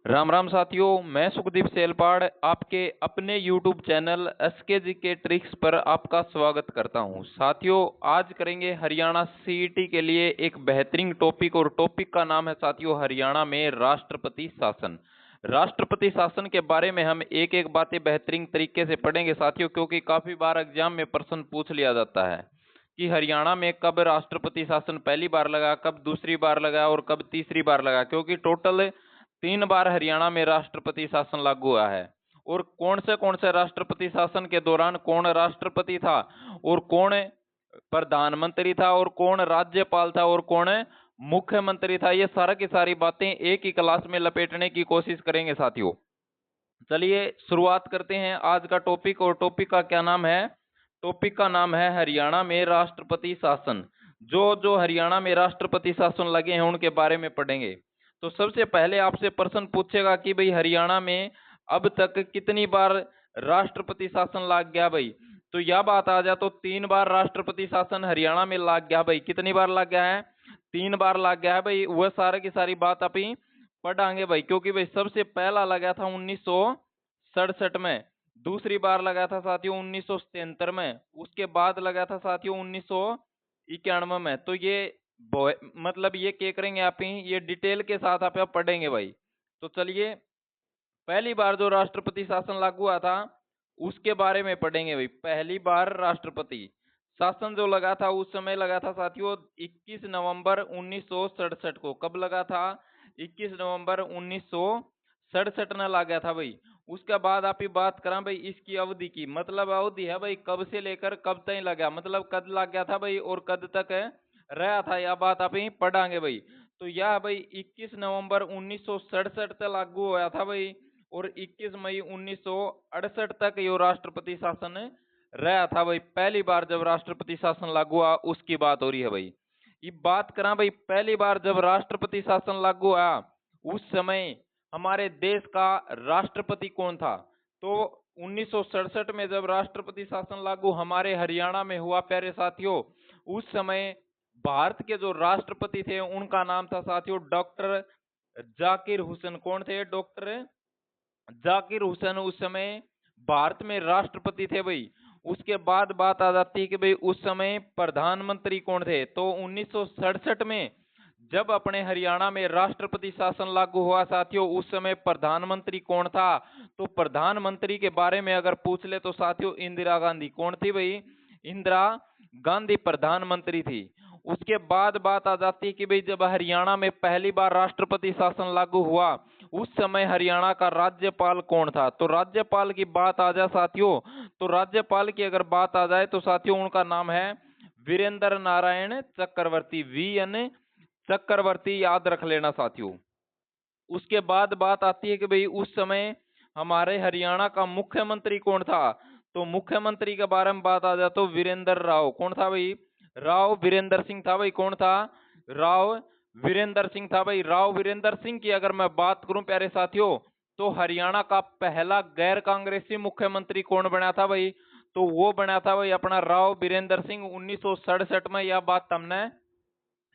राम राम साथियों, मैं सुखदीप सेलपाड़ आपके अपने YouTube चैनल एसके के ट्रिक्स पर आपका स्वागत करता हूं। साथियों, आज करेंगे हरियाणा सीईटी के लिए एक बेहतरीन टॉपिक और टॉपिक का नाम है साथियों हरियाणा में राष्ट्रपति शासन। राष्ट्रपति शासन के बारे में हम एक एक बातें बेहतरीन तरीके से पढ़ेंगे साथियों, क्योंकि काफी बार एग्जाम में प्रश्न पूछ लिया जाता है कि हरियाणा में कब राष्ट्रपति शासन पहली बार लगा, कब दूसरी बार लगा और कब तीसरी बार लगा, क्योंकि टोटल 3 बार हरियाणा में राष्ट्रपति शासन लागू हुआ है। और कौन से राष्ट्रपति शासन के दौरान कौन राष्ट्रपति था और कौन प्रधानमंत्री था और कौन राज्यपाल था और कौन मुख्यमंत्री था, ये सारा की सारी बातें एक ही क्लास में लपेटने की कोशिश करेंगे साथियों। चलिए शुरुआत करते हैं आज का टॉपिक। और टॉपिक का क्या नाम है? टॉपिक का नाम है हरियाणा में राष्ट्रपति शासन। जो जो हरियाणा में राष्ट्रपति शासन लगे हैं उनके बारे में पढ़ेंगे। तो सबसे पहले आपसे प्रश्न पूछेगा कि भाई हरियाणा में अब तक कितनी बार राष्ट्रपति शासन लग गया भाई। तो यह बात आ जाए तो 3 बार राष्ट्रपति शासन हरियाणा में लग गया भाई। कितनी बार लग गया है? 3 बार लग गया है भाई। वह सारे की सारी बात आप ही पढ़ाएंगे भाई, क्योंकि भाई सबसे पहला लगा था 1967 में, दूसरी बार लगा था साथियों 1973 में, उसके बाद लगा था साथियों 1991 में। तो ये मतलब ये क्या करेंगे आप ही, ये डिटेल के साथ आप पढ़ेंगे भाई। तो चलिए पहली बार जो राष्ट्रपति शासन लागू हुआ था उसके बारे में पढ़ेंगे भाई। पहली बार राष्ट्रपति शासन जो लगा था उस समय लगा था साथियों 21 नवंबर 1967 को। कब लगा था? 21 नवंबर 1967 में लगा था भाई। उसके बाद आप ही बात करें भाई इसकी अवधि की, मतलब अवधि है भाई कब से लेकर कब तक लगा, मतलब कद लग गया था भाई और कद तक रहा था, यह बात आप ही पढ़ाएंगे भाई। तो यह भाई 21 नवंबर 1967 तक लागू हुआ था भाई और 21 मई 1968 तक ये राष्ट्रपति शासन रहा था भाई। पहली बार जब राष्ट्रपति शासन लागू हुआ उसकी बात हो रही है भाई। ये बात करा भाई पहली बार जब राष्ट्रपति शासन लागू हुआ उस समय हमारे देश का राष्ट्रपति कौन था? तो 1967 में जब राष्ट्रपति शासन लागू हमारे हरियाणा में हुआ प्यारे साथियों, उस समय भारत के जो राष्ट्रपति थे उनका नाम था साथियों डॉक्टर जाकिर हुसैन। कौन थे? डॉक्टर जाकिर हुसैन उस समय भारत में राष्ट्रपति थे भाई। उसके बाद बात आ जाती है कि भाई उस समय प्रधानमंत्री कौन थे। तो 1967 में जब अपने हरियाणा में राष्ट्रपति शासन लागू हुआ साथियों, उस समय प्रधानमंत्री कौन था? तो प्रधानमंत्री के बारे में अगर पूछ ले तो साथियों इंदिरा गांधी। कौन थी भाई? इंदिरा गांधी प्रधानमंत्री थी। उसके बाद बात आ जाती है कि भाई जब हरियाणा में पहली बार राष्ट्रपति शासन लागू हुआ उस समय हरियाणा का राज्यपाल कौन था? तो राज्यपाल की बात आ जाए साथियों, तो राज्यपाल की अगर बात आ जाए तो साथियों उनका नाम है वीरेंद्र नारायण चक्रवर्ती। VN चक्रवर्ती, याद रख लेना साथियों। उसके बाद बात आती है कि भाई उस समय हमारे हरियाणा का मुख्यमंत्री कौन था? तो मुख्यमंत्री के बारे में बात आ जाए तो वीरेंद्र राव। कौन था भाई? राव वीरेंद्र सिंह था भाई। कौन था? राव वीरेंद्र सिंह था भाई। राव वीरेंद्र सिंह की अगर मैं बात करूं प्यारे साथियों, तो हरियाणा का पहला गैर कांग्रेसी मुख्यमंत्री कौन बना था भाई? तो वो बना था भाई अपना राव वीरेंद्र सिंह 1967 में। यह बात तुमने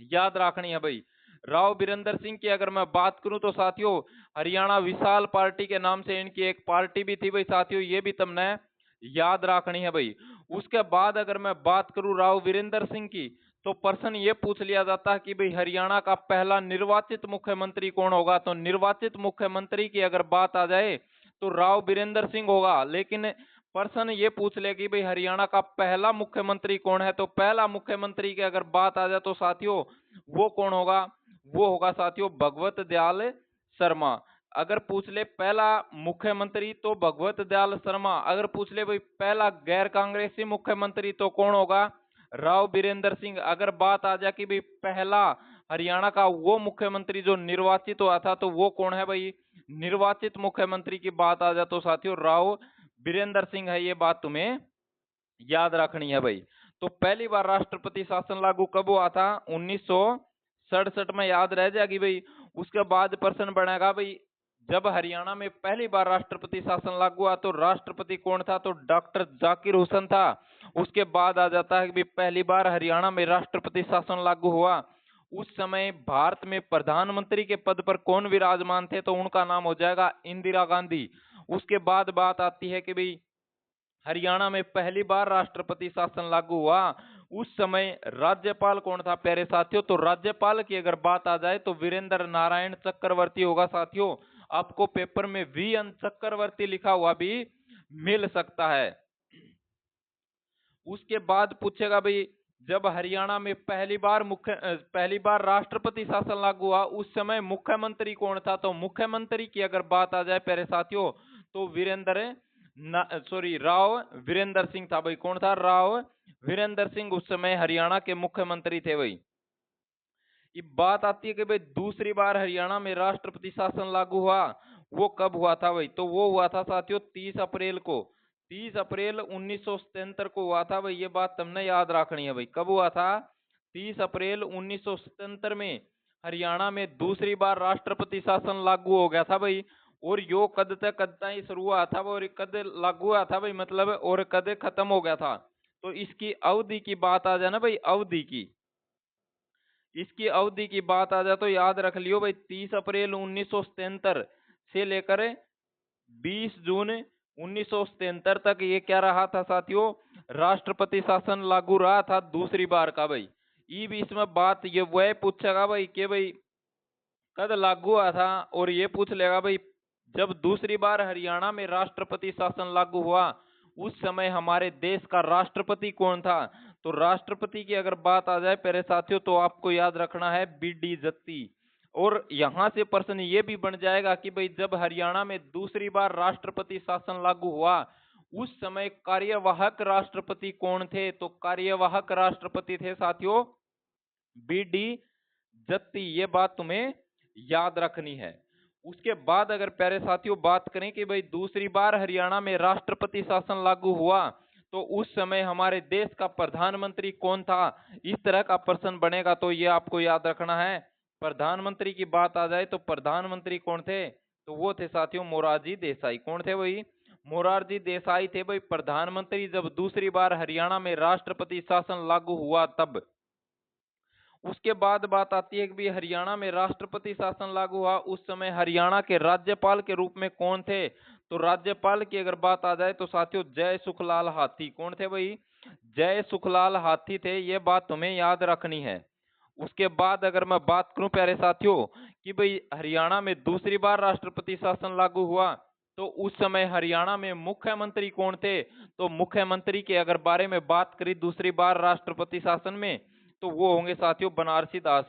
याद रखनी है भाई। राव वीरेंद्र सिंह की अगर मैं बात करूं तो साथियों हरियाणा विशाल पार्टी के नाम से इनकी एक पार्टी भी थी भाई साथियों, ये भी तुमने याद रखनी है भाई। उसके बाद अगर मैं बात करूं राव वीरेंद्र सिंह की, तो प्रश्न ये पूछ लिया जाता है कि भाई हरियाणा का पहला निर्वाचित मुख्यमंत्री कौन होगा? तो निर्वाचित मुख्यमंत्री की अगर बात आ जाए तो राव वीरेंद्र सिंह होगा। लेकिन प्रश्न ये पूछ ले कि भाई हरियाणा का पहला मुख्यमंत्री कौन है, तो पहला मुख्यमंत्री की अगर बात आ जाए तो साथियों वो कौन होगा? वो होगा साथियों भगवत दयाल शर्मा। अगर पूछ ले पहला मुख्यमंत्री तो भगवत दयाल शर्मा। अगर पूछ ले भाई पहला गैर कांग्रेसी मुख्यमंत्री तो कौन होगा? राव वीरेंद्र सिंह। अगर बात आ जाए कि भाई पहला हरियाणा का वो मुख्यमंत्री जो निर्वाचित हुआ था तो वो कौन है भाई? निर्वाचित मुख्यमंत्री की बात आ जाए तो साथियों राव वीरेंद्र सिंह है। ये बात तुम्हें याद रखनी है भाई। तो पहली बार राष्ट्रपति शासन लागू कब हुआ था? 1967 में, याद रह जाएगी भाई। उसके बाद प्रश्न बनेगा भाई जब हरियाणा में पहली बार राष्ट्रपति शासन लागू हुआ तो राष्ट्रपति कौन था? तो डॉक्टर जाकिर हुसैन था। उसके बाद आ जाता है कि भाई पहली बार हरियाणा में राष्ट्रपति शासन लागू हुआ उस समय भारत में प्रधानमंत्री के पद पर कौन विराजमान थे, तो उनका नाम हो जाएगा इंदिरा गांधी। उसके बाद बात आती है कि भाई हरियाणा में पहली बार राष्ट्रपति शासन लागू हुआ, उस समय राज्यपाल कौन था प्यारे साथियों? तो राज्यपाल की अगर बात आ जाए तो वीरेंद्र नारायण चक्रवर्ती होगा साथियों। आपको पेपर में वी.एन. चक्रवर्ती लिखा हुआ भी मिल सकता है। उसके बाद पूछेगा भाई जब हरियाणा में पहली बार राष्ट्रपति शासन लागू हुआ, उस समय मुख्यमंत्री कौन था? तो मुख्यमंत्री की अगर बात आ जाए प्यारे साथियों तो राव वीरेंद्र सिंह था भाई। कौन था? राव वीरेंद्र सिंह उस समय हरियाणा के मुख्यमंत्री थे भाई। ये बात आती है कि भाई दूसरी बार हरियाणा में राष्ट्रपति शासन लागू हुआ, वो कब हुआ था भाई? तो वो हुआ था साथियों 30 अप्रैल को। 30 अप्रैल 1977 को हुआ था भाई। ये बात तुमने याद रखनी है भाई। कब हुआ था? 30 अप्रैल 1977 में हरियाणा में दूसरी बार राष्ट्रपति शासन लागू हो गया था भाई। और यो कद ही शुरू हुआ था और कद लागू हुआ था भाई, मतलब और कद खत्म हो गया था। तो इसकी अवधि की बात आ जाए ना भाई, इसकी अवधि की बात आ जाए तो याद रख लियो भाई 30 अप्रैल 1977 से लेकर 20 जून 1977 तक ये क्या रहा था साथियों? राष्ट्रपति शासन लागू रहा था दूसरी बार का भाई। ये भी इसमें बात ये वह पूछेगा भाई कि भाई कद लागू हुआ था, और ये पूछ लेगा भाई जब दूसरी बार हरियाणा में राष्ट्रपति शासन लागू हुआ उस समय हमारे देश का राष्ट्रपति कौन था? तो राष्ट्रपति की अगर बात आ जाए प्यारे साथियों तो आपको याद रखना है बी.डी. जत्ती। और यहां से प्रश्न ये भी बन जाएगा कि भाई जब हरियाणा में दूसरी बार राष्ट्रपति शासन लागू हुआ उस समय कार्यवाहक राष्ट्रपति कौन थे? तो कार्यवाहक राष्ट्रपति थे साथियों बी.डी. जत्ती। ये बात तुम्हें याद रखनी है। उसके बाद अगर प्यारे साथियों बात करें कि भाई दूसरी बार हरियाणा में राष्ट्रपति शासन लागू हुआ तो उस समय हमारे देश का प्रधानमंत्री कौन था? इस तरह का प्रश्न बनेगा तो ये आपको याद रखना है। प्रधानमंत्री की बात आ जाए तो प्रधानमंत्री कौन थे? तो वो थे साथियों मोरारजी देसाई। कौन थे भाई? मोरारजी देसाई थे भाई प्रधानमंत्री जब दूसरी बार हरियाणा में राष्ट्रपति शासन लागू हुआ तब। उसके बाद बात आती है कि भी हरियाणा में राष्ट्रपति शासन लागू हुआ उस समय हरियाणा के राज्यपाल के रूप में कौन थे? तो राज्यपाल की अगर बात आ जाए तो साथियों जय सुखलाल हाथी। कौन थे भाई? जय सुखलाल हाथी थे। ये बात तुम्हें याद रखनी है। उसके बाद अगर मैं बात करूं प्यारे साथियों कि भाई हरियाणा में दूसरी बार राष्ट्रपति शासन लागू हुआ तो उस समय हरियाणा में मुख्यमंत्री कौन थे? तो मुख्यमंत्री के अगर बारे में बात करी दूसरी बार राष्ट्रपति शासन में तो वो होंगे साथियों बनारसी दास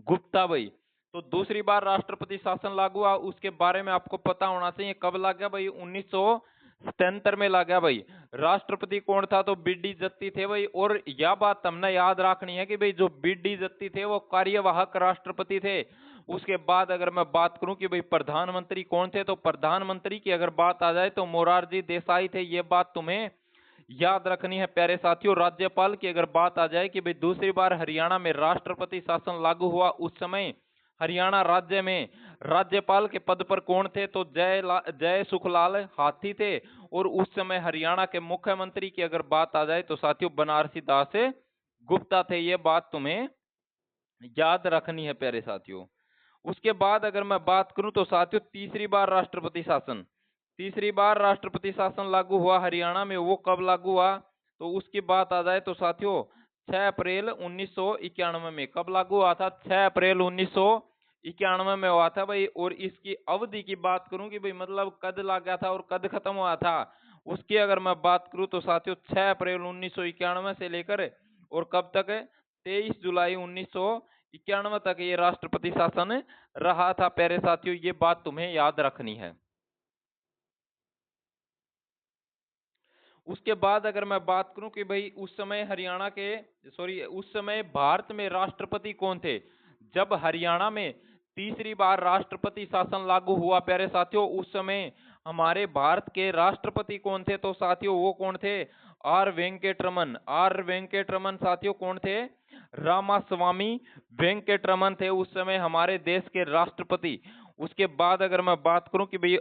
गुप्ता भाई। तो दूसरी बार राष्ट्रपति शासन लागू हुआ उसके बारे में आपको पता होना चाहिए कब लग गया भाई? 1977 में लग गया भाई। राष्ट्रपति कौन था? तो बी.डी. जत्ती थे भाई। और यह बात हमने याद रखनी है कि भाई जो बी.डी. जत्ती थे वो कार्यवाहक राष्ट्रपति थे। उसके बाद अगर मैं बात करूं कि भाई प्रधानमंत्री कौन थे तो प्रधानमंत्री की अगर बात आ जाए तो मोरारजी देसाई थे। ये बात तुम्हें याद रखनी है प्यारे साथियों। राज्यपाल की अगर बात आ जाए कि भाई दूसरी बार हरियाणा में राष्ट्रपति शासन लागू हुआ उस समय हरियाणा राज्य में राज्यपाल के पद पर कौन थे? तो जय सुखलाल हाथी थे। और उस समय हरियाणा के मुख्यमंत्री की अगर बात आ जाए तो साथियों बनारसी दास गुप्ता थे। ये बात तुम्हें याद रखनी है प्यारे साथियों। उसके बाद अगर मैं बात करूं तो साथियों तीसरी बार राष्ट्रपति शासन लागू हुआ हरियाणा में, वो कब लागू हुआ? तो उसकी बात आ जाए तो साथियों 6 अप्रैल 1991 में। कब लागू हुआ था? 6 अप्रैल 1991 में हुआ था भाई। और इसकी अवधि की बात करूं कि भाई मतलब कद लग गया था और कद खत्म हुआ था, उसकी अगर मैं बात करूं तो साथियों 6 अप्रैल 1991 से लेकर और कब तक? 23 जुलाई 1991 तक ये राष्ट्रपति शासन रहा था प्यारे साथियों। ये बात तुम्हें याद रखनी है। उसके बाद अगर मैं बात करूं कि भाई उस समय भारत में राष्ट्रपति कौन थे? जब हरियाणा में तीसरी बार राष्ट्रपति शासन लागू हुआ प्यारे साथियों उस समय हमारे भारत के राष्ट्रपति कौन थे? तो साथियों वो कौन थे? आर वेंकट रमन साथियों कौन थे? रामास्वामी वेंकटरमन थे उस समय हमारे देश के राष्ट्रपति। उसके बाद अगर मैं बात करूं कि भाई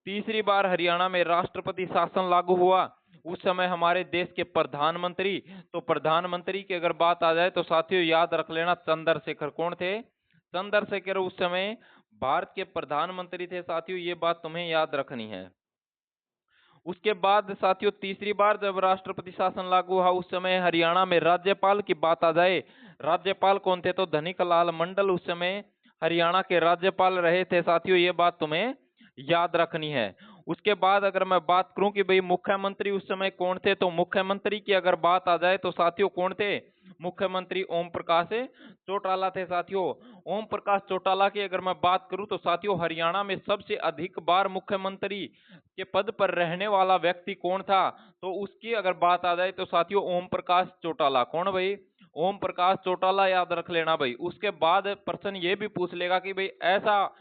तीसरी बार हरियाणा में राष्ट्रपति शासन लागू हुआ उस समय हमारे देश के प्रधानमंत्री, तो प्रधानमंत्री की अगर बात आ जाए तो साथियों याद रख लेना चंद्रशेखर। कौन थे? चंद्रशेखर उस समय भारत के प्रधानमंत्री थे साथियों, ये बात तुम्हें याद रखनी है। उसके बाद साथियों तीसरी बार जब राष्ट्रपति शासन लागू हुआ उस समय हरियाणा में राज्यपाल की बात आ जाए, राज्यपाल कौन थे? तो धनिकलाल मंडल उस समय हरियाणा के राज्यपाल रहे थे साथियों, ये बात तुम्हें याद रखनी है। उसके बाद अगर मैं बात करूं कि भाई मुख्यमंत्री उस समय कौन थे, तो मुख्यमंत्री की अगर बात आ जाए तो साथियों कौन थे? मुख्यमंत्री ओम प्रकाश चौटाला थे साथियों। ओम प्रकाश चौटाला की अगर मैं बात करूं तो साथियों हरियाणा में सबसे अधिक बार मुख्यमंत्री के पद पर रहने वाला व्यक्ति कौन था? तो उसकी अगर बात आ जाए तो साथियों ओम प्रकाश चौटाला। कौन भाई? ओम प्रकाश चौटाला, याद रख लेना भाई। उसके बाद प्रश्न ये भी पूछ लेगा कि भाई ऐसा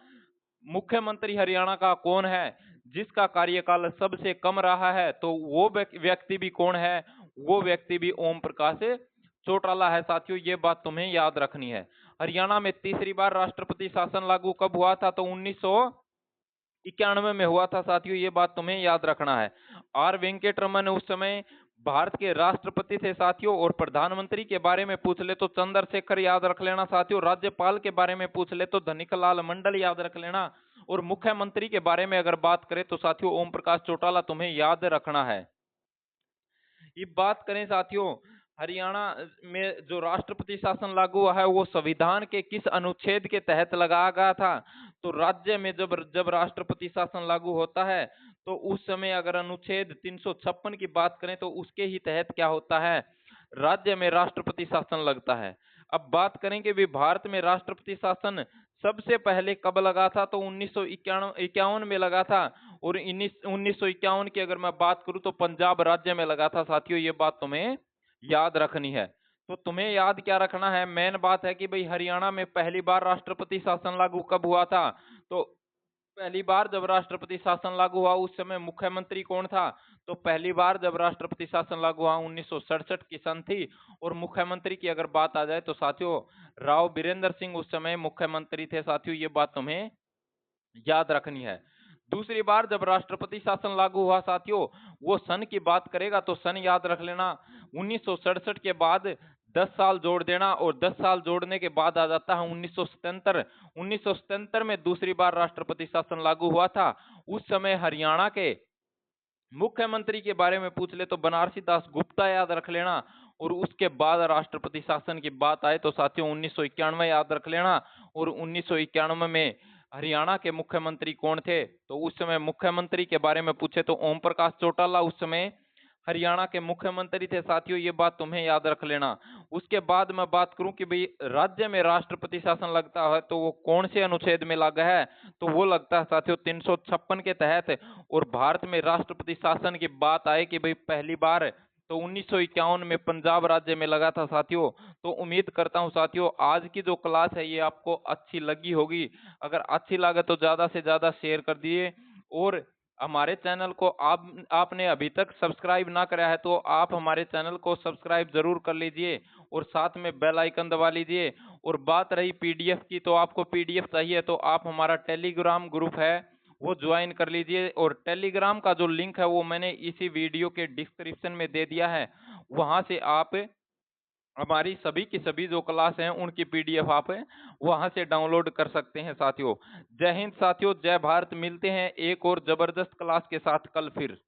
मुख्यमंत्री हरियाणा का कौन है जिसका कार्यकाल सबसे कम रहा है, तो वो व्यक्ति भी कौन है? वो व्यक्ति भी ओम प्रकाश चौटाला है साथियों, ये बात तुम्हें याद रखनी है। हरियाणा में तीसरी बार राष्ट्रपति शासन लागू कब हुआ था? तो 1991 में हुआ था साथियों, ये बात तुम्हें याद रखना है। आर वेंकटरमन उस समय भारत के राष्ट्रपति थे साथियों। और प्रधानमंत्री के बारे में पूछ ले तो चंद्रशेखर याद रख लेना साथियों। राज्यपाल के बारे में पूछ ले तो धनिकलाल मंडल याद रख लेना। और मुख्यमंत्री के बारे में अगर बात करें तो साथियों ओम प्रकाश चौटाला तुम्हें याद रखना है। ये बात करें साथियों हरियाणा में जो राष्ट्रपति शासन लागू हुआ है वो संविधान के किस अनुच्छेद के तहत लगाया गया था? तो राज्य में जब जब राष्ट्रपति शासन लागू होता है तो उस समय अगर अनुच्छेद 356 की बात करें तो उसके ही तहत क्या होता है? राज्य में राष्ट्रपति शासन लगता है। अब बात करेंगे भी भारत में राष्ट्रपति शासन सबसे पहले कब लगा था? तो 1951 में लगा था। और 1951 की अगर मैं बात करूं तो पंजाब राज्य में लगा था साथियों, ये बात तुम्हें याद रखनी है। तो तुम्हें याद क्या रखना है? मेन बात है कि भाई हरियाणा में पहली बार राष्ट्रपति शासन लागू कब हुआ था? तो पहली बार जब राष्ट्रपति शासन लागू हुआ उस समय मुख्यमंत्री कौन था? तो पहली बार जब राष्ट्रपति शासन लागू हुआ 1967 की सन थी। और मुख्यमंत्री की अगर बात आ जाए तो साथियों राव बीरेंद्र सिंह उस समय मुख्यमंत्री थे साथियों, ये बात तुम्हें याद रखनी है। दूसरी बार जब राष्ट्रपति शासन लागू हुआ साथियों, वो सन की बात करेगा तो सन याद रख लेना 1967 के बाद 10 साल जोड़ देना। और 10 साल जोड़ने के बाद आ जाता है 1977। 1977 में दूसरी बार राष्ट्रपति शासन लागू हुआ था। उस समय हरियाणा के मुख्यमंत्री के बारे में पूछ ले तो बनारसी दास गुप्ता याद रख लेना। और उसके बाद राष्ट्रपति शासन की बात आए तो साथियों 1991 याद रख लेना। और 1991 में हरियाणा के मुख्यमंत्री कौन थे? तो उस समय मुख्यमंत्री के बारे में पूछे तो ओम प्रकाश चौटाला उस समय हरियाणा के मुख्यमंत्री थे साथियों, ये बात तुम्हें याद रख लेना। उसके बाद मैं बात करूं कि भाई राज्य में राष्ट्रपति शासन लगता है तो वो कौन से अनुच्छेद में लगा है? तो वो लगता है साथियों 356 के तहत। और भारत में राष्ट्रपति शासन की बात आए कि भाई पहली बार तो 1951 में पंजाब राज्य में लगा था साथियों। तो उम्मीद करता हूं साथियों आज की जो क्लास है ये आपको अच्छी लगी होगी। अगर अच्छी लगे तो ज्यादा से ज्यादा शेयर कर दिए। और हमारे चैनल को आपने अभी तक सब्सक्राइब ना करा है तो आप हमारे चैनल को सब्सक्राइब जरूर कर लीजिए और साथ में बेल आइकन दबा लीजिए। और बात रही पीडीएफ की, तो आपको पीडीएफ चाहिए तो आप हमारा टेलीग्राम ग्रुप है वो ज्वाइन कर लीजिए। और टेलीग्राम का जो लिंक है वो मैंने इसी वीडियो के डिस्क्रिप्शन में दे दिया है। वहां से आप हमारी सभी की सभी जो क्लास हैं उनकी पीडीएफ आप वहां से डाउनलोड कर सकते हैं साथियों। जय हिंद साथियों, जय भारत। मिलते हैं एक और जबरदस्त क्लास के साथ कल फिर।